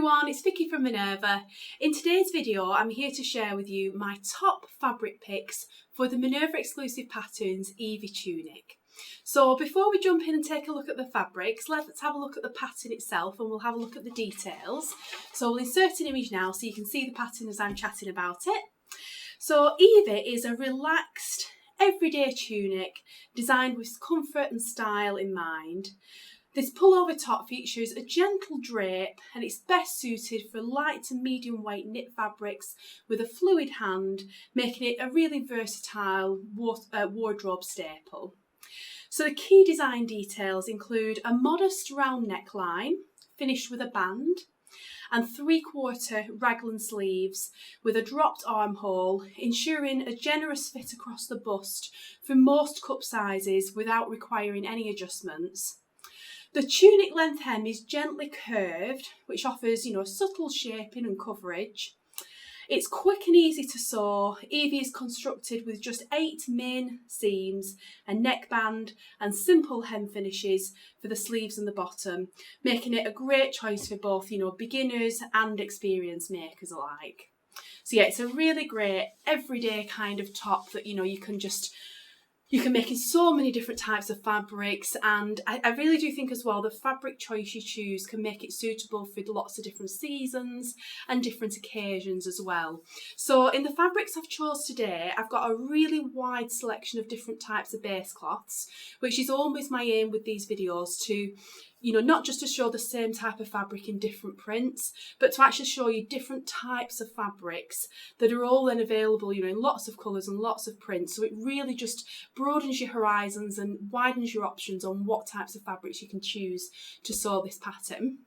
everyone, it's Vicki from Minerva. In today's video, I'm here to share with you my top fabric picks for the Minerva Exclusive Patterns Evie Tunic. So before we jump in and take a look at the fabrics, let's have a look at the pattern itself and we'll have a look at the details. So we'll insert an image now so you can see the pattern as I'm chatting about it. So Evie is a relaxed, everyday tunic designed with comfort and style in mind. This pullover top features a gentle drape and it's best suited for light to medium weight knit fabrics with a fluid hand, making it a really versatile wardrobe staple. So the key design details include a modest round neckline finished with a band and 3/4 raglan sleeves with a dropped armhole, ensuring a generous fit across the bust for most cup sizes without requiring any adjustments. The tunic length hem is gently curved, which offers, subtle shaping and coverage. It's quick and easy to sew. Evie is constructed with just 8 main seams, a neckband and simple hem finishes for the sleeves and the bottom, making it a great choice for both, beginners and experienced makers alike. So yeah, it's a really great everyday kind of top that, you can make in so many different types of fabrics, and I really do think as well the fabric choice you choose can make it suitable for lots of different seasons and different occasions as well. So in the fabrics I've chose today, I've got a really wide selection of different types of base cloths, which is always my aim with these videos to not just to show the same type of fabric in different prints, but to actually show you different types of fabrics that are all then available, in lots of colours and lots of prints. So it really just broadens your horizons and widens your options on what types of fabrics you can choose to sew this pattern.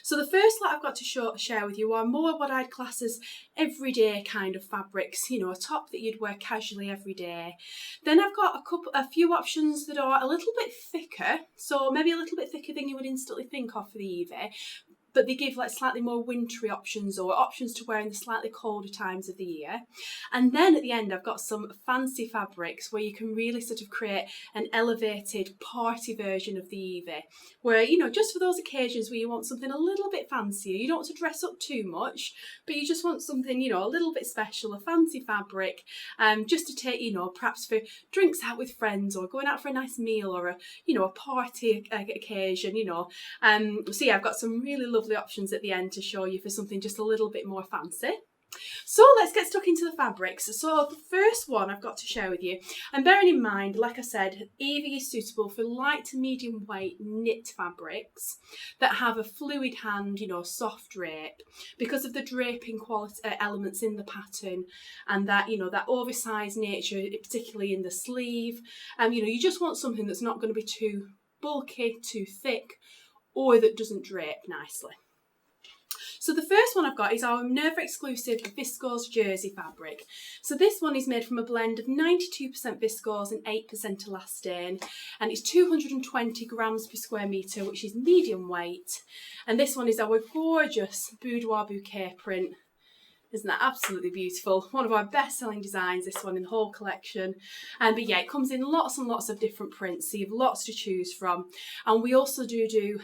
So the first lot I've got to share with you are more what I'd class as everyday kind of fabrics, a top that you'd wear casually every day. Then I've got a few options that are a little bit thicker, so maybe a little bit thicker than you would instantly think of for the Evie, but they give slightly more wintry options or options to wear in the slightly colder times of the year. And then at the end I've got some fancy fabrics where you can really sort of create an elevated party version of the Evie, where just for those occasions where you want something a little bit fancier, you don't want to dress up too much, but you just want something a little bit special, a fancy fabric, just to take perhaps for drinks out with friends or going out for a nice meal or a party occasion. So yeah, I've got some really lovely options at the end to show you for something just a little bit more fancy. So let's get stuck into the fabrics. So the first one I've got to share with you, and bearing in mind, like I said, Evie is suitable for light to medium weight knit fabrics that have a fluid hand, soft drape, because of the draping quality elements in the pattern and that, that oversized nature, particularly in the sleeve. You just want something that's not going to be too bulky, too thick, or that doesn't drape nicely. So the first one I've got is our Minerva Exclusive viscose jersey fabric. So this one is made from a blend of 92% viscose and 8% elastane, and it's 220 grams per square metre, which is medium weight. And this one is our gorgeous boudoir bouquet print. Isn't that absolutely beautiful? One of our best-selling designs, this one in the whole collection. But yeah, it comes in lots and lots of different prints, so you've lots to choose from. And we also do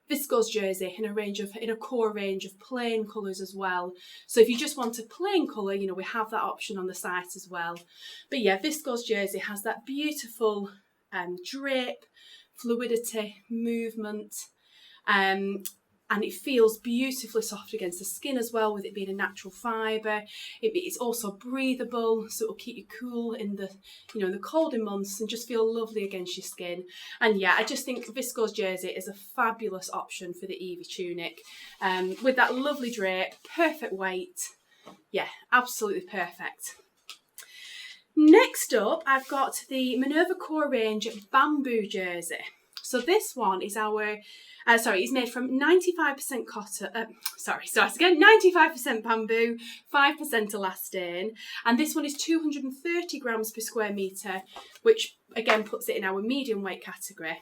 viscose jersey in a core range of plain colours as well. So if you just want a plain colour, we have that option on the site as well. But yeah, viscose jersey has that beautiful drape, fluidity, movement, and it feels beautifully soft against the skin as well, with it being a natural fibre. It's also breathable, so it'll keep you cool in the the colder months and just feel lovely against your skin. And yeah, I just think viscose jersey is a fabulous option for the Evie tunic, with that lovely drape, perfect weight. Yeah, absolutely perfect. Next up, I've got the Minerva Core range bamboo jersey. So this one is it's made from 95% cotton, 95% bamboo, 5% elastane, and this one is 230 grams per square metre, which again puts it in our medium weight category.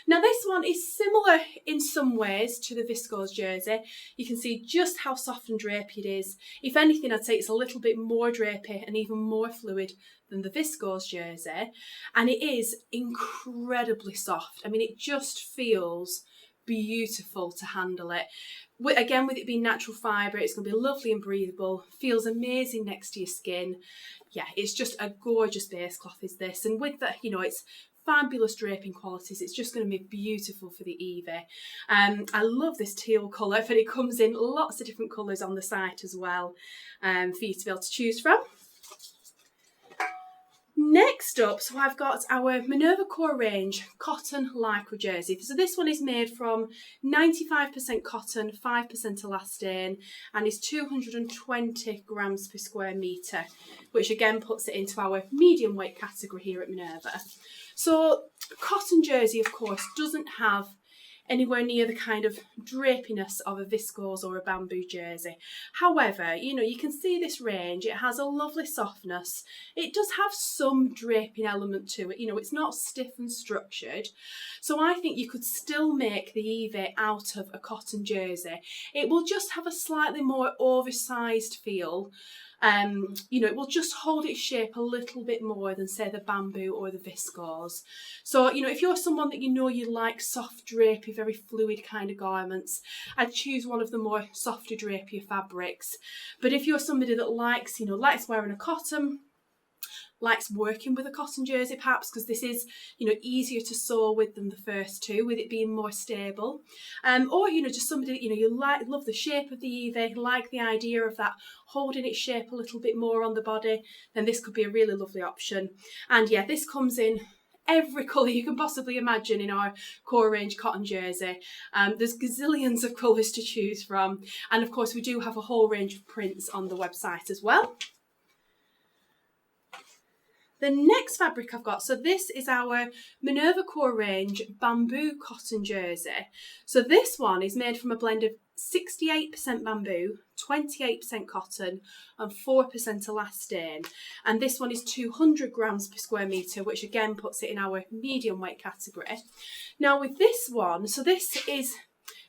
Now this one is similar in some ways to the viscose jersey. You can see just how soft and drapey it is. If anything, I'd say it's a little bit more drapey and even more fluid than the viscose jersey. And it is incredibly soft. I mean, it just feels beautiful to handle it. Again, with it being natural fibre, it's going to be lovely and breathable, feels amazing next to your skin. Yeah, it's just a gorgeous base cloth is this, and with that, you know, it's fabulous draping qualities. It's just going to be beautiful for the Evie. I love this teal colour, but it comes in lots of different colours on the site as well, for you to be able to choose from. Next up, so I've got our Minerva Core range cotton lycra jersey. So this one is made from 95% cotton, 5% elastane, and is 220 grams per square metre, which again puts it into our medium weight category here at Minerva. So cotton jersey, of course, doesn't have anywhere near the kind of drapiness of a viscose or a bamboo jersey. However, you know, you can see this range, it has a lovely softness. It does have some draping element to it, you know, it's not stiff and structured. So I think you could still make the Evie out of a cotton jersey. It will just have a slightly more oversized feel. You know, it will just hold its shape a little bit more than, say, the bamboo or the viscose. So, you know, if you're someone that you know you like soft, drapey, very fluid kind of garments, I'd choose one of the more softer, drapier fabrics. But if you're somebody that likes, you know, likes wearing a cotton, likes working with a cotton jersey perhaps, because this is, you know, easier to sew with than the first two, with it being more stable, or, you know, just somebody, you know, you love the shape of the Evie, like the idea of that holding its shape a little bit more on the body, then this could be a really lovely option. And yeah, this comes in every colour you can possibly imagine in our core range cotton jersey. There's gazillions of colours to choose from, and of course we do have a whole range of prints on the website as well. The next fabric I've got, so this is our Minerva Core range bamboo cotton jersey. So this one is made from a blend of 68% bamboo, 28% cotton and 4% elastane. And this one is 200 grams per square metre, which again puts it in our medium weight category. Now with this one, so this is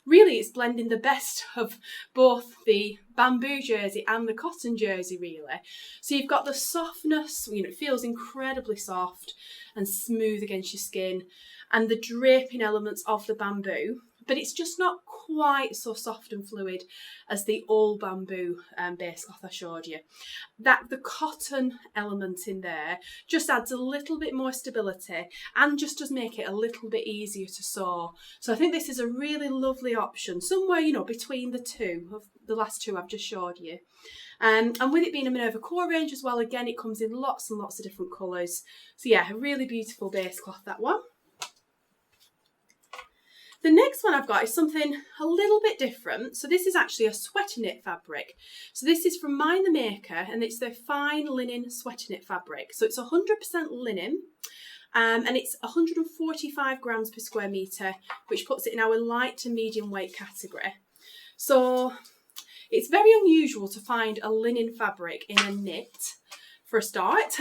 really, it's blending the best of both the bamboo jersey and the cotton jersey, really. So you've got the softness, you know, it feels incredibly soft and smooth against your skin, and the draping elements of the bamboo, but it's just not quite so soft and fluid as the all bamboo base cloth I showed you. That the cotton element in there just adds a little bit more stability and just does make it a little bit easier to sew. So I think this is a really lovely option, somewhere, you know, between the two of the last two I've just showed you. And with it being a Minerva Core range as well, again, it comes in lots and lots of different colours. So yeah, a really beautiful base cloth, that one. The next one I've got is something a little bit different. So this is actually a sweater knit fabric. So this is from Mind the Maker, and it's their fine linen sweater knit fabric. So it's 100% linen, and it's 145 grams per square metre, which puts it in our light to medium weight category. So it's very unusual to find a linen fabric in a knit, for a start,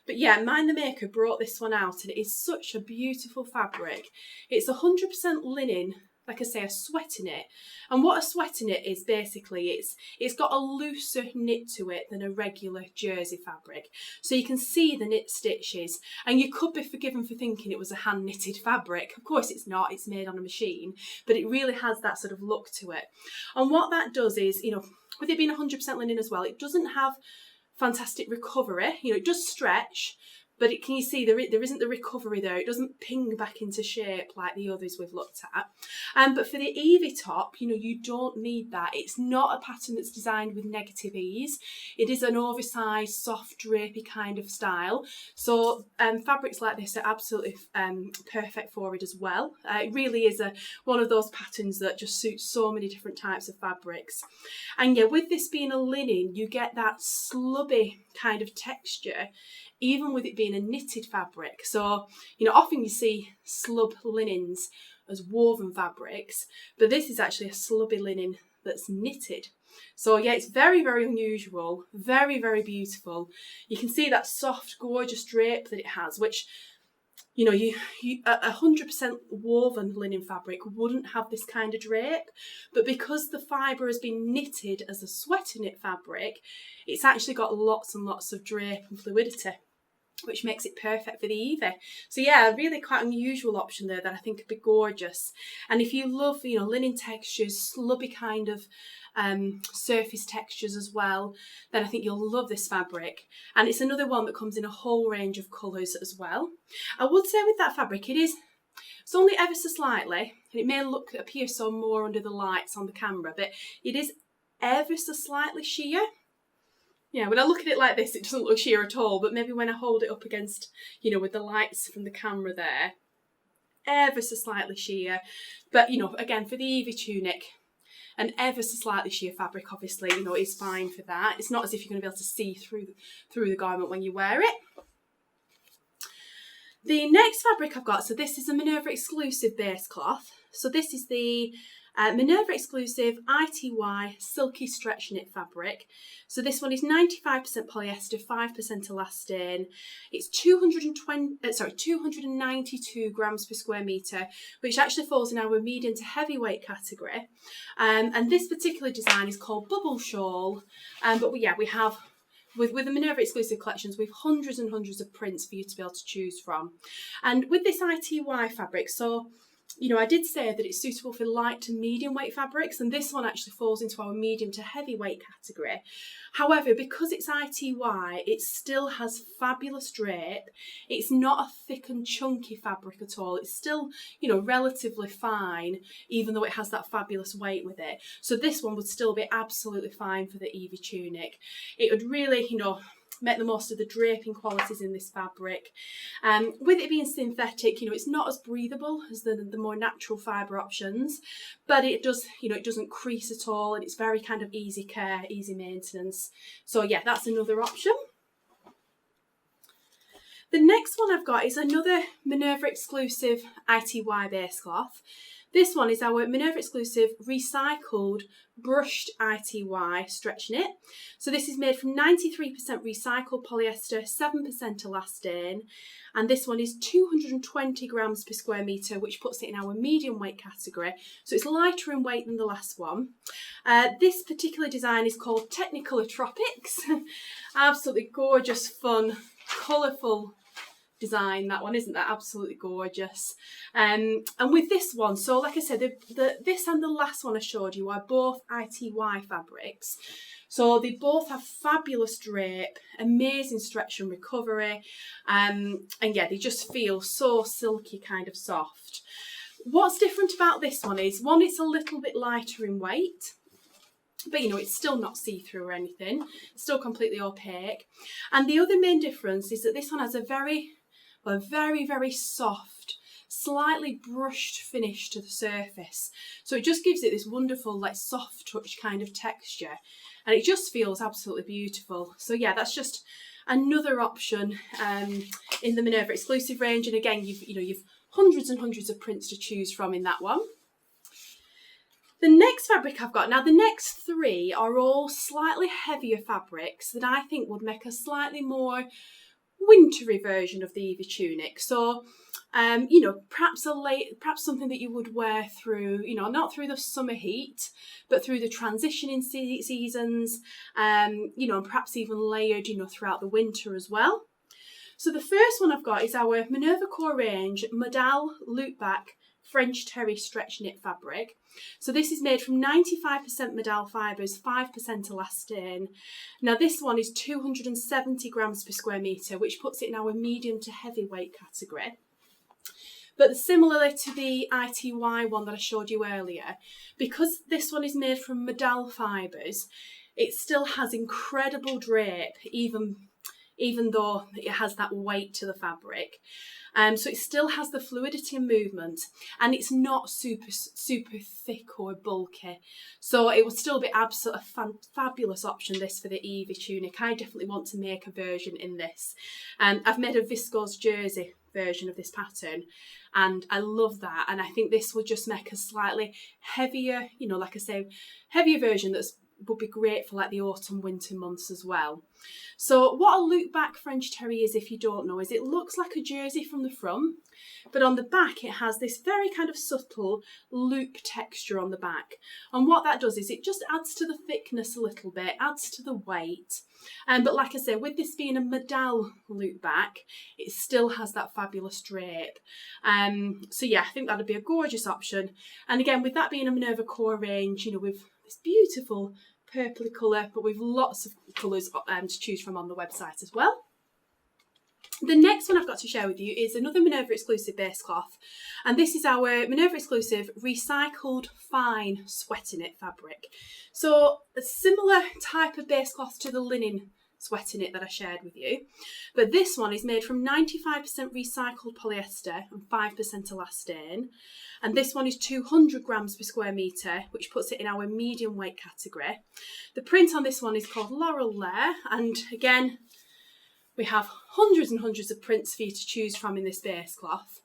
but yeah, Mind the Maker brought this one out, and it is such a beautiful fabric. It's 100% linen, like I say, a sweater knit, and what a sweater knit is basically, it's got a looser knit to it than a regular jersey fabric, so you can see the knit stitches, and you could be forgiven for thinking it was a hand knitted fabric. Of course it's not, it's made on a machine, but it really has that sort of look to it. And what that does is, you know, with it being 100% linen as well, it doesn't have fantastic recovery, you know, it does stretch, but can you see there isn't the recovery there. It doesn't ping back into shape like the others we've looked at. But for the Evie top, you know, you don't need that. It's not a pattern that's designed with negative ease. It is an oversized, soft, drapey kind of style. So fabrics like this are absolutely perfect for it as well. It really is one of those patterns that just suits so many different types of fabrics. And yeah, with this being a linen, you get that slubby kind of texture, even with it being a knitted fabric. So, you know, often you see slub linens as woven fabrics, but this is actually a slubby linen that's knitted. So yeah, it's very, very unusual, very, very beautiful. You can see that soft, gorgeous drape that it has, which, you know, you 100% woven linen fabric wouldn't have this kind of drape, but because the fibre has been knitted as a sweater knit fabric, it's actually got lots and lots of drape and fluidity. which makes it perfect for the Evie. So yeah, really quite unusual option there that I think could be gorgeous. And if you love, you know, linen textures, slubby kind of surface textures as well, then I think you'll love this fabric. And it's another one that comes in a whole range of colours as well. I would say with that fabric, it's only ever so slightly, and it may appear so more under the lights on the camera, but it is ever so slightly sheer. Yeah, when I look at it like this, it doesn't look sheer at all, but maybe when I hold it up against, you know, with the lights from the camera there, ever so slightly sheer. But, you know, again, for the Evie Tunic, an ever so slightly sheer fabric, obviously, you know, is fine for that. It's not as if you're going to be able to see through the garment when you wear it. The next fabric I've got, so this is a Minerva Exclusive base cloth. So this is the Minerva Exclusive ITY Silky Stretch Knit fabric. So this one is 95% polyester, 5% elastane. It's 292 grams per square metre, which actually falls in our medium to heavyweight category. And this particular design is called Bubble Shawl. But we have, with the Minerva Exclusive collections, we've hundreds and hundreds of prints for you to be able to choose from. And with this ITY fabric, so, you know, I did say that it's suitable for light to medium weight fabrics, and this one actually falls into our medium to heavyweight category. However, because it's ITY, it still has fabulous drape. It's not a thick and chunky fabric at all. It's still, you know, relatively fine, even though it has that fabulous weight with it. So this one would still be absolutely fine for the Evie Tunic. It would really, you know, make the most of the draping qualities in this fabric. With it being synthetic, you know, it's not as breathable as the more natural fibre options, but it does, you know, it doesn't crease at all, and it's very kind of easy care, easy maintenance. So yeah, that's another option. The next one I've got is another Minerva Exclusive ITY base cloth. This one is our Minerva Exclusive recycled brushed ITY stretch knit. So this is made from 93% recycled polyester, 7% elastane, and this one is 220 grams per square metre, which puts it in our medium weight category. So it's lighter in weight than the last one. This particular design is called Technicolor Tropics. Absolutely gorgeous, fun, colourful design, that one, isn't that absolutely gorgeous? And with this one, so like I said, this and the last one I showed you are both ITY fabrics. So they both have fabulous drape, amazing stretch and recovery, and yeah, they just feel so silky, kind of soft. What's different about this one is, one, it's a little bit lighter in weight, but you know, it's still not see-through or anything, still completely opaque. And the other main difference is that this one has a very, very soft, slightly brushed finish to the surface. So it just gives it this wonderful, like, soft touch kind of texture, and it just feels absolutely beautiful. So yeah, that's just another option in the Minerva Exclusive range. And again, you've hundreds and hundreds of prints to choose from in that one. The next fabric I've got, now the next three are all slightly heavier fabrics that I think would make a slightly more wintry version of the Evie Tunic. So, you know, perhaps something that you would wear through, you know, not through the summer heat, but through the transitioning seasons, you know, and perhaps even layered, you know, throughout the winter as well. So the first one I've got is our Minerva Core range Modal Loopback French Terry stretch knit fabric. So this is made from 95% Modal fibres, 5% elastane. Now this one is 270 grams per square metre, which puts it in our medium to heavyweight category. But similarly to the ITY one that I showed you earlier, because this one is made from Modal fibres, it still has incredible drape, even though it has that weight to the fabric. So it still has the fluidity and movement, and it's not super thick or bulky. So it would still be absolutely a fabulous option, this, for the Evie Tunic. I definitely want to make a version in this. I've made a viscose jersey version of this pattern, and I love that. And I think this would just make a slightly heavier, you know, like I say, heavier version that's would be great for like the autumn winter months as well. So what a loop back French terry is, if you don't know, is it looks like a jersey from the front, but on the back it has this very kind of subtle loop texture on the back. And what that does is it just adds to the thickness a little bit, adds to the weight. But like I say, with this being a modal loop back, it still has that fabulous drape. So yeah, I think that'd be a gorgeous option. And again, with that being a Minerva core range, you know, with this beautiful purpley colour, but with lots of colours to choose from on the website as well. The next one I've got to share with you is another Minerva Exclusive base cloth, and this is our Minerva Exclusive recycled fine sweater knit fabric. So a similar type of base cloth to the linen sweater knit that I shared with you, but this one is made from 95% recycled polyester and 5% elastane, and this one is 200 grams per square metre, which puts it in our medium weight category. The print on this one is called Laurel Lair, and again, we have hundreds and hundreds of prints for you to choose from in this base cloth.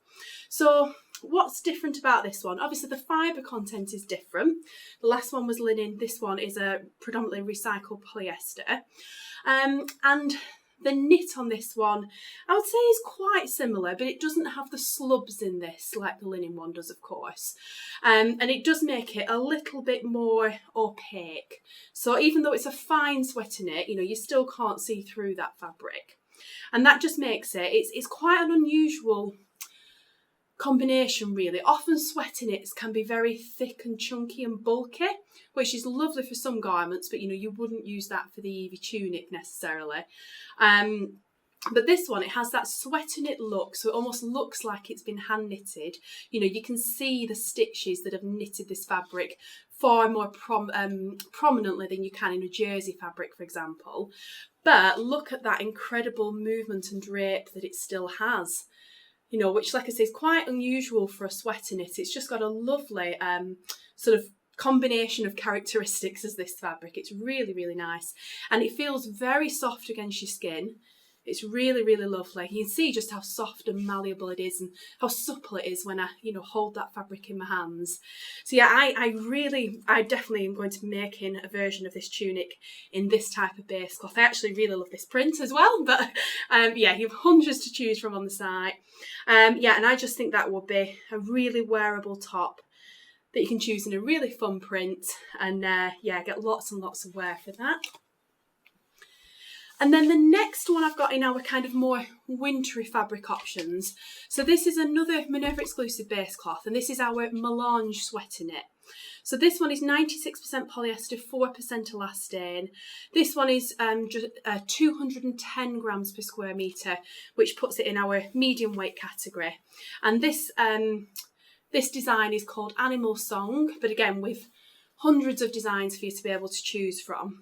So what's different about this one? Obviously the fibre content is different. The last one was linen, this one is a predominantly recycled polyester. And the knit on this one, I would say, is quite similar, but it doesn't have the slubs in this like the linen one does, of course. And it does make it a little bit more opaque. So even though it's a fine sweater knit, you know, you still can't see through that fabric. And that just makes it's quite an unusual combination, really. Often sweater knits can be very thick and chunky and bulky, which is lovely for some garments, but you know, you wouldn't use that for the Evie Tunic necessarily. But this one, it has that sweater knit look, so it almost looks like it's been hand knitted. You know, you can see the stitches that have knitted this fabric far more prominently than you can in a jersey fabric, for example. But look at that incredible movement and drape that it still has. You know, which, like I say, is quite unusual for a sweater knit. It's just got a lovely sort of combination of characteristics as this fabric. It's really, really nice. And it feels very soft against your skin. It's really, really lovely. You can see just how soft and malleable it is and how supple it is when I, you know, hold that fabric in my hands. So yeah, I definitely am going to be making a version of this tunic in this type of base cloth. I actually really love this print as well, but yeah, you have hundreds to choose from on the site. Yeah, and I just think that would be a really wearable top that you can choose in a really fun print, and yeah, get lots and lots of wear for that. And then the next one I've got in our kind of more wintry fabric options. So this is another Minerva Exclusive base cloth, and this is our melange sweater knit. So this one is 96% polyester, 4% elastane. This one is just 210 grams per square metre, which puts it in our medium weight category. And this design is called Animal Song, but again, with hundreds of designs for you to be able to choose from.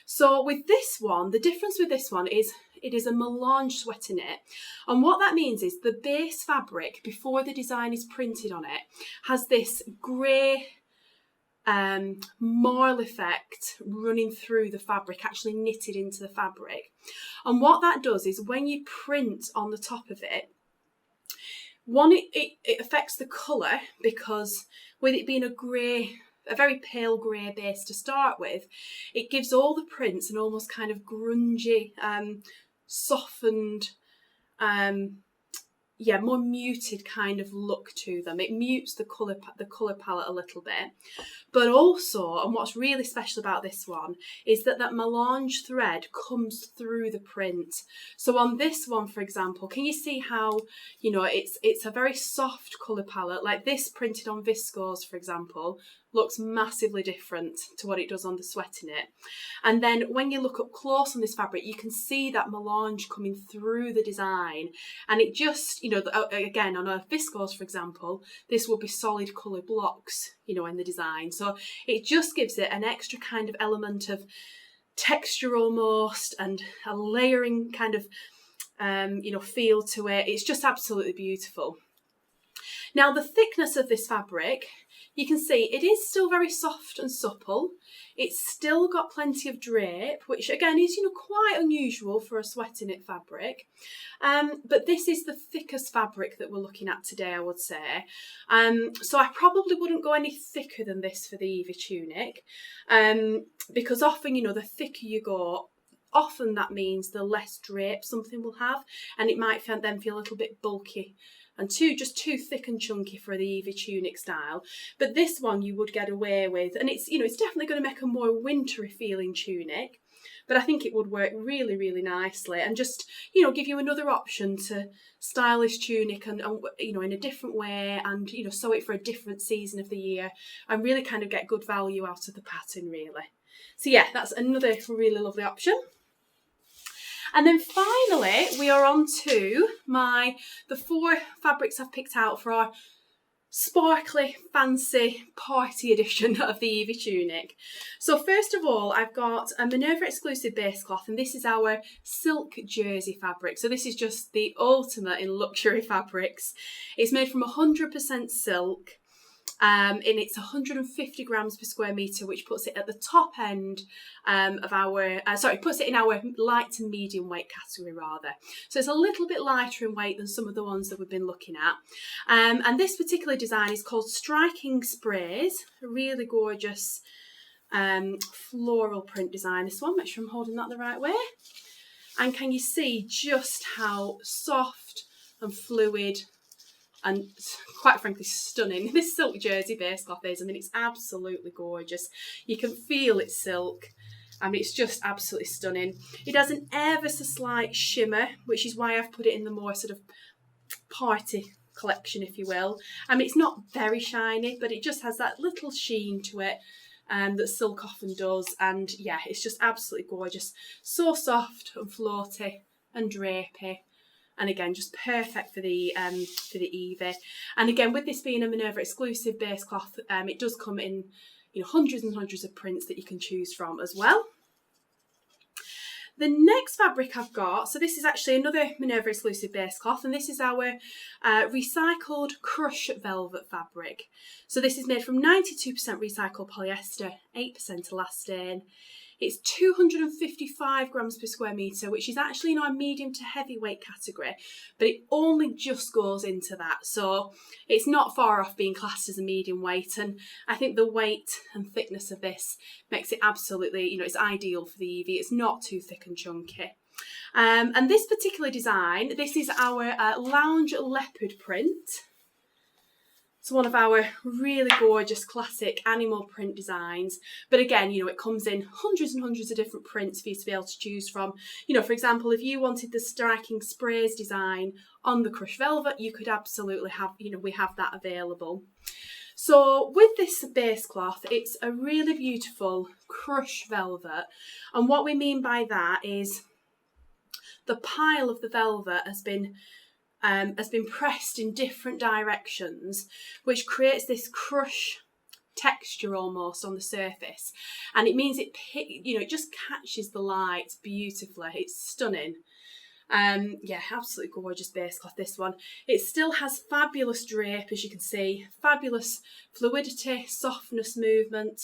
So with this one, the difference with this one is it is a melange sweater knit. And what that means is the base fabric, before the design is printed on it, has this grey marl effect running through the fabric, actually knitted into the fabric. And what that does is when you print on the top of it, one, it affects the colour, because with it being a very pale grey base to start with, it gives all the prints an almost kind of grungy, softened, yeah, more muted kind of look to them. It mutes the colour palette a little bit. But also, and what's really special about this one, is that melange thread comes through the print. So on this one, for example, can you see how, you know, it's a very soft colour palette, like this printed on viscose, for example, looks massively different to what it does on the sweater knit. And then when you look up close on this fabric, you can see that melange coming through the design, and it just, you know, again, on a viscose, for example, this would be solid colour blocks, you know, in the design. So it just gives it an extra kind of element of texture almost, and a layering kind of, you know, feel to it. It's just absolutely beautiful. Now, the thickness of this fabric, you can see it is still very soft and supple. It's still got plenty of drape, which again is, quite unusual for a sweater knit fabric. But this is the thickest fabric that we're looking at today, I would say. So I probably wouldn't go any thicker than this for the Evie Tunic, because often, the thicker you go, often that means the less drape something will have, and it might then feel a little bit bulky and just too thick and chunky for the Evie Tunic style. But this one you would get away with, and it's it's definitely going to make a more wintry feeling tunic, but I think it would work really, really nicely, and just give you another option to style this tunic and in a different way, and sew it for a different season of the year, and really kind of get good value out of the pattern, really. So yeah, that's another really lovely option. And then finally, we are on to the 4 fabrics I've picked out for our sparkly, fancy party edition of the Evie Tunic. So first of all, I've got a Minerva Exclusive base cloth, and this is our silk jersey fabric. So this is just the ultimate in luxury fabrics. It's made from 100% silk. And it's 150 grams per square metre, which puts it at the top end of our, puts it in our light to medium weight category rather. So it's a little bit lighter in weight than some of the ones that we've been looking at. And this particular design is called Striking Sprays, a really gorgeous floral print design. This one, make sure I'm holding that the right way. And can you see just how soft and fluid and quite frankly stunning this silk jersey base cloth is? I mean, it's absolutely gorgeous. You can feel it's silk. I mean, it's just absolutely stunning. It has an ever so slight shimmer, which is why I've put it in the more sort of party collection, if you will. I mean, it's not very shiny, but it just has that little sheen to it that silk often does. And yeah, it's just absolutely gorgeous. So soft and floaty and drapey. And again, just perfect for the Evie. And again, with this being a Minerva Exclusive base cloth, it does come in hundreds and hundreds of prints that you can choose from as well. The next fabric I've got, so this is actually another Minerva Exclusive base cloth, and this is our recycled crush velvet fabric. So this is made from 92% recycled polyester, 8% elastane. It's 255 grams per square metre, which is actually in our medium to heavyweight category, but it only just goes into that. So it's not far off being classed as a medium weight. And I think the weight and thickness of this makes it absolutely, it's ideal for the Evie. It's not too thick and chunky. And this particular design, this is our lounge leopard print. It's one of our really gorgeous classic animal print designs. But again, it comes in hundreds and hundreds of different prints for you to be able to choose from. For example, if you wanted the Striking Sprays design on the crush velvet, you could absolutely have, we have that available. So with this base cloth, it's a really beautiful crush velvet. And what we mean by that is the pile of the velvet has been pressed in different directions, which creates this crush texture almost on the surface, and it means it just catches the light beautifully. It's stunning. Yeah, absolutely gorgeous base cloth, this one. It still has fabulous drape, as you can see, fabulous fluidity, softness, movement.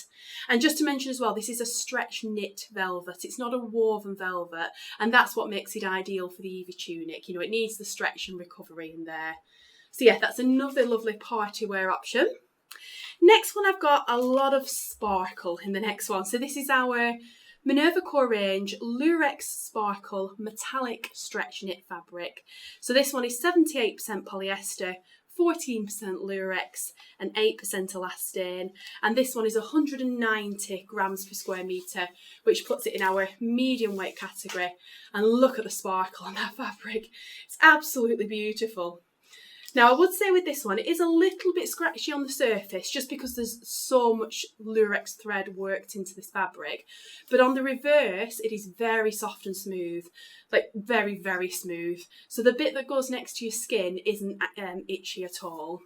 And just to mention as well, this is a stretch knit velvet. It's not a woven velvet, and that's what makes it ideal for the Evie Tunic. It needs the stretch and recovery in there. So yeah, that's another lovely party wear option. Next one, I've got a lot of sparkle in the next one. So this is our Minerva Core Range Lurex Sparkle Metallic Stretch Knit fabric. So this one is 78% polyester, 14% lurex and 8% elastane, and this one is 190 grams per square metre, which puts it in our medium weight category. And look at the sparkle on that fabric. It's absolutely beautiful. Now, I would say with this one, it is a little bit scratchy on the surface just because there's so much lurex thread worked into this fabric. But on the reverse, it is very soft and smooth, like very, very smooth. So the bit that goes next to your skin isn't itchy at all.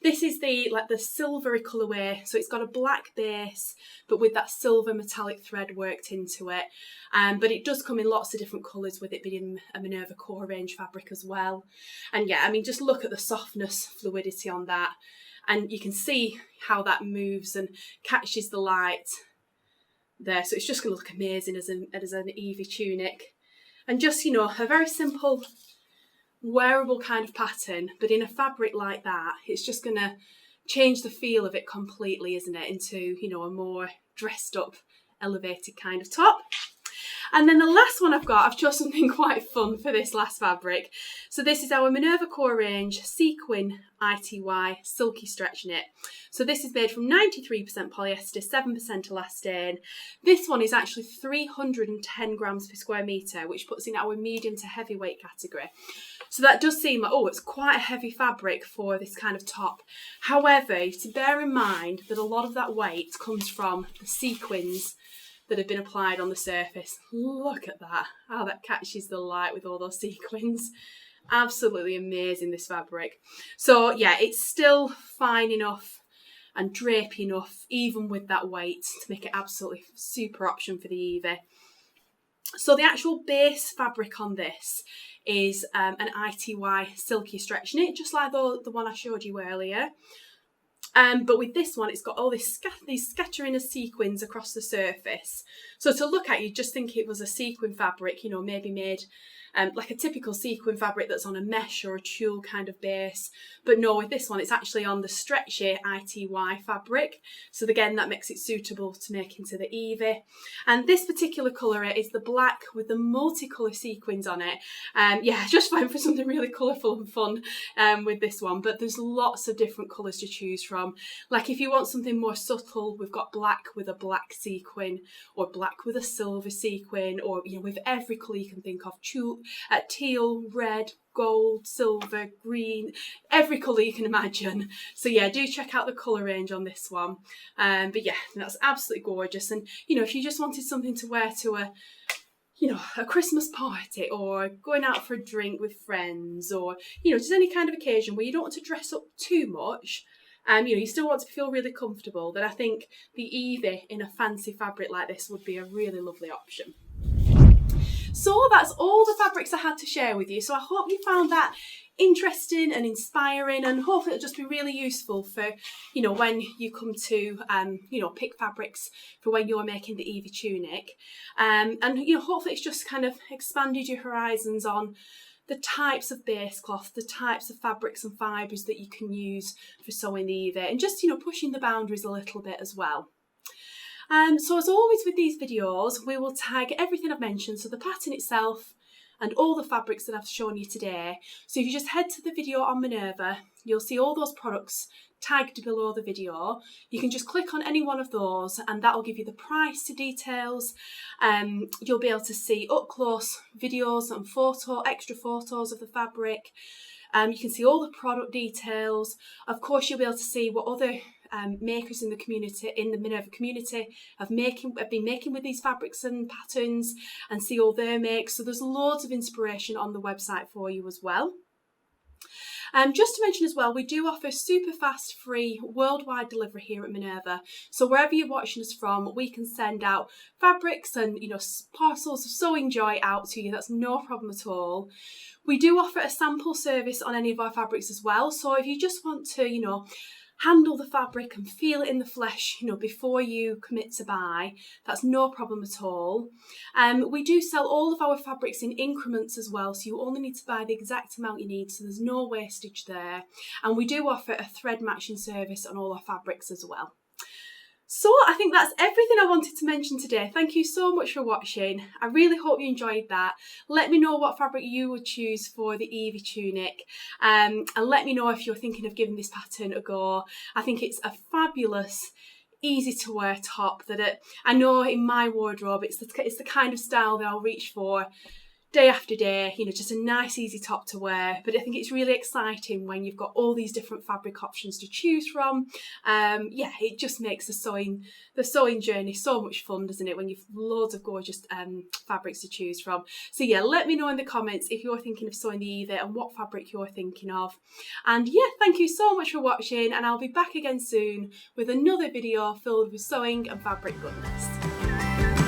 This is the silvery colourway, so it's got a black base but with that silver metallic thread worked into it. But it does come in lots of different colours, with it being a Minerva core range fabric as well. And yeah, I mean, just look at the softness, fluidity on that, and you can see how that moves and catches the light there. So it's just going to look amazing as an Evie tunic, and just, you know, a very simple wearable kind of pattern, but in a fabric like that, it's just going to change the feel of it completely, isn't it, into, you know, a more dressed up, elevated kind of top. And then the last one I've chosen something quite fun for this last fabric. So this is our Minerva core range sequin ITY silky stretch knit. So this is made from 93% polyester, 7% elastane. This one is actually 310 grams per square metre, which puts in our medium to heavyweight category. So that does seem like, oh, it's quite a heavy fabric for this kind of top. However, to bear in mind that a lot of that weight comes from the sequins that have been applied on the surface. Look at that, how that catches the light with all those sequins. Absolutely amazing, this fabric. So yeah, it's still fine enough and drapey enough, even with that weight, to make it absolutely super option for the Evie. So the actual base fabric on this is an ITY silky stretch knit, just like the one I showed you earlier. But with this one, it's got all these scattering of sequins across the surface. So to look at, you'd just think it was a sequin fabric, you know, maybe made like a typical sequin fabric that's on a mesh or a tulle kind of base. But no, with this one, it's actually on the stretchy ITY fabric. So again, that makes it suitable to make into the Evie. And this particular colour is the black with the multicolour sequins on it. Yeah, just fine for something really colourful and fun with this one. But there's lots of different colours to choose from. Like if you want something more subtle, we've got black with a black sequin, or black with a silver sequin, or, you know, with every colour you can think of, teal, red, gold, silver, green, every colour you can imagine. So yeah, do check out the colour range on this one. But yeah, that's absolutely gorgeous. And, you know, if you just wanted something to wear to a Christmas party, or going out for a drink with friends, or, you know, just any kind of occasion where you don't want to dress up too much, you know, you still want to feel really comfortable, then I think the Evie in a fancy fabric like this would be a really lovely option. So that's all the fabrics I had to share with you. So I hope you found that interesting and inspiring, and hopefully it'll just be really useful for, you know, when you come to, you know, pick fabrics for when you're making the Evie tunic. And, you know, hopefully it's just kind of expanded your horizons on the types of base cloth, the types of fabrics and fibres that you can use for sewing the Evie, and just, you know, pushing the boundaries a little bit as well. So as always with these videos, we will tag everything I've mentioned, so the pattern itself and all the fabrics that I've shown you today. So if you just head to the video on Minerva, you'll see all those products tagged below the video. You can just click on any one of those and that will give you the price details. You'll be able to see up close videos and extra photos of the fabric. You can see all the product details. Of course, you'll be able to see what other makers in the community, in the Minerva community, have been making with these fabrics and patterns, and see all their makes. So there's loads of inspiration on the website for you as well. Just to mention as well, we do offer super fast, free, worldwide delivery here at Minerva. So wherever you're watching us from, we can send out fabrics and, you know, parcels of sewing joy out to you. That's no problem at all. We do offer a sample service on any of our fabrics as well. So if you just want to, you know, handle the fabric and feel it in the flesh, you know, before you commit to buy, that's no problem at all. We do sell all of our fabrics in increments as well, so you only need to buy the exact amount you need, so there's no wastage there. And we do offer a thread matching service on all our fabrics as well. So I think that's everything I wanted to mention today. Thank you so much for watching. I really hope you enjoyed that. Let me know what fabric you would choose for the Evie tunic, and let me know if you're thinking of giving this pattern a go. I think it's a fabulous, easy to wear top that I know in my wardrobe it's the kind of style that I'll reach for, day after day, you know, just a nice easy top to wear. But I think it's really exciting when you've got all these different fabric options to choose from. Yeah, it just makes the sewing journey so much fun, doesn't it, when you've loads of gorgeous fabrics to choose from. So yeah, let me know in the comments if you're thinking of sewing the Evie and what fabric you're thinking of. And yeah, thank you so much for watching, and I'll be back again soon with another video filled with sewing and fabric goodness.